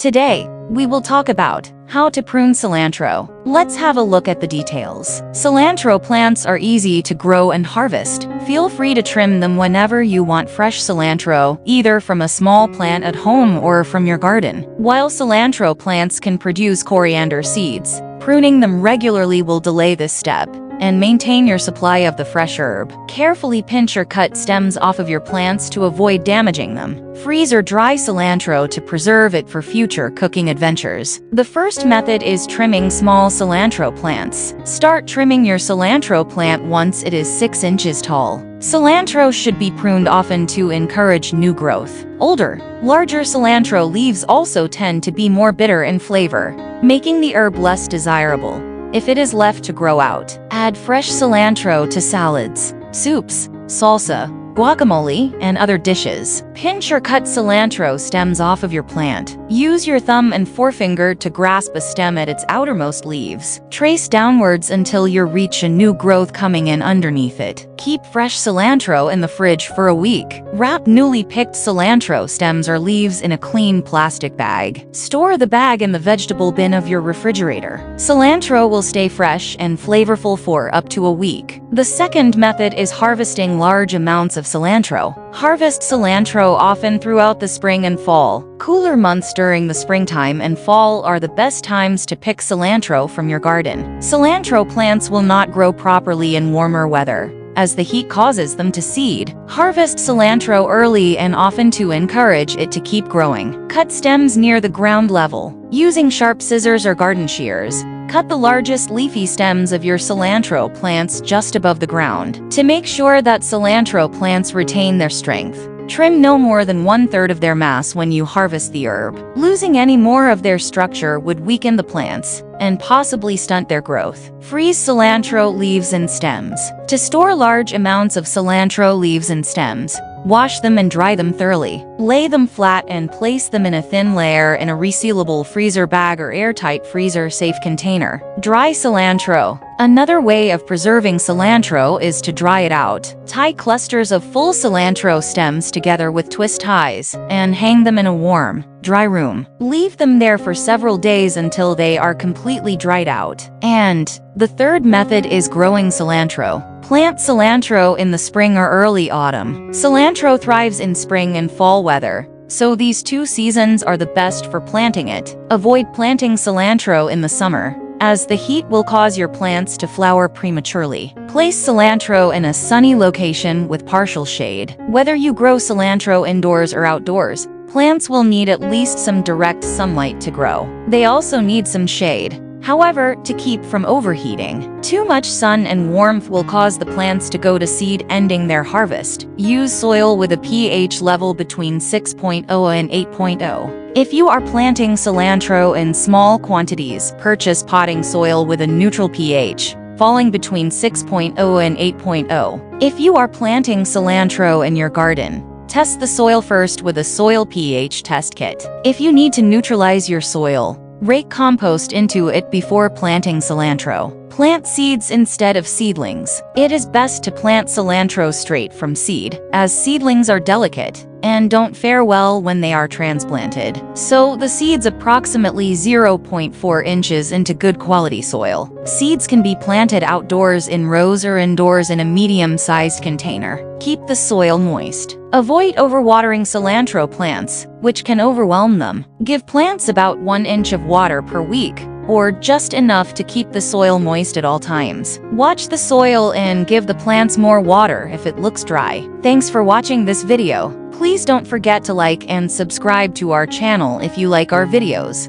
Today, we will talk about how to prune cilantro. Let's have a look at the details. Cilantro plants are easy to grow and harvest. Feel free to trim them whenever you want fresh cilantro, either from a small plant at home or from your garden. While cilantro plants can produce coriander seeds, pruning them regularly will delay this step and maintain your supply of the fresh herb. Carefully pinch or cut stems off of your plants to avoid damaging them. Freeze or dry cilantro to preserve it for future cooking adventures. The first method is trimming small cilantro plants. Start trimming your cilantro plant once it is 6 inches tall. Cilantro should be pruned often to encourage new growth. Older, larger cilantro leaves also tend to be more bitter in flavor, making the herb less desirable. If it is left to grow out, add fresh cilantro to salads, soups, salsa, guacamole, and other dishes. Pinch or cut cilantro stems off of your plant. Use your thumb and forefinger to grasp a stem at its outermost leaves. Trace downwards until you reach a new growth coming in underneath it. Keep fresh cilantro in the fridge for a week. Wrap newly picked cilantro stems or leaves in a clean plastic bag. Store the bag in the vegetable bin of your refrigerator. Cilantro will stay fresh and flavorful for up to a week. The second method is harvesting large amounts of cilantro. Harvest cilantro often throughout the spring and fall. Cooler months during the springtime and fall are the best times to pick cilantro from your garden. Cilantro plants will not grow properly in warmer weather, as the heat causes them to seed. Harvest cilantro early and often to encourage it to keep growing. Cut stems near the ground level. Using sharp scissors or garden shears, cut the largest leafy stems of your cilantro plants just above the ground. To make sure that cilantro plants retain their strength, trim no more than 1/3 of their mass when you harvest the herb. Losing any more of their structure would weaken the plants and possibly stunt their growth. Freeze cilantro leaves and stems. To store large amounts of cilantro leaves and stems, wash them and dry them thoroughly. Lay them flat and place them in a thin layer in a resealable freezer bag or airtight freezer-safe container. Dry cilantro. Another way of preserving cilantro is to dry it out. Tie clusters of full cilantro stems together with twist ties and hang them in a warm, dry room. Leave them there for several days until they are completely dried out. And the third method is growing cilantro. Plant cilantro in the spring or early autumn. Cilantro thrives in spring and fall weather, so these two seasons are the best for planting it. Avoid planting cilantro in the summer, as the heat will cause your plants to flower prematurely. Place cilantro in a sunny location with partial shade. Whether you grow cilantro indoors or outdoors, plants will need at least some direct sunlight to grow. They also need some shade, however, to keep from overheating. Too much sun and warmth will cause the plants to go to seed, ending their harvest. Use soil with a pH level between 6.0 and 8.0. If you are planting cilantro in small quantities, purchase potting soil with a neutral pH, falling between 6.0 and 8.0. If you are planting cilantro in your garden, test the soil first with a soil pH test kit. If you need to neutralize your soil, rake compost into it before planting cilantro. Plant seeds instead of seedlings. It is best to plant cilantro straight from seed, as seedlings are delicate and don't fare well when they are transplanted. Sow the seeds approximately 0.4 inches into good quality soil. Seeds can be planted outdoors in rows or indoors in a medium-sized container. Keep the soil moist. Avoid overwatering cilantro plants, which can overwhelm them. Give plants about 1 inch of water per week, or just enough to keep the soil moist at all times. Watch the soil and give the plants more water if it looks dry. Thanks for watching this video. Please don't forget to like and subscribe to our channel if you like our videos.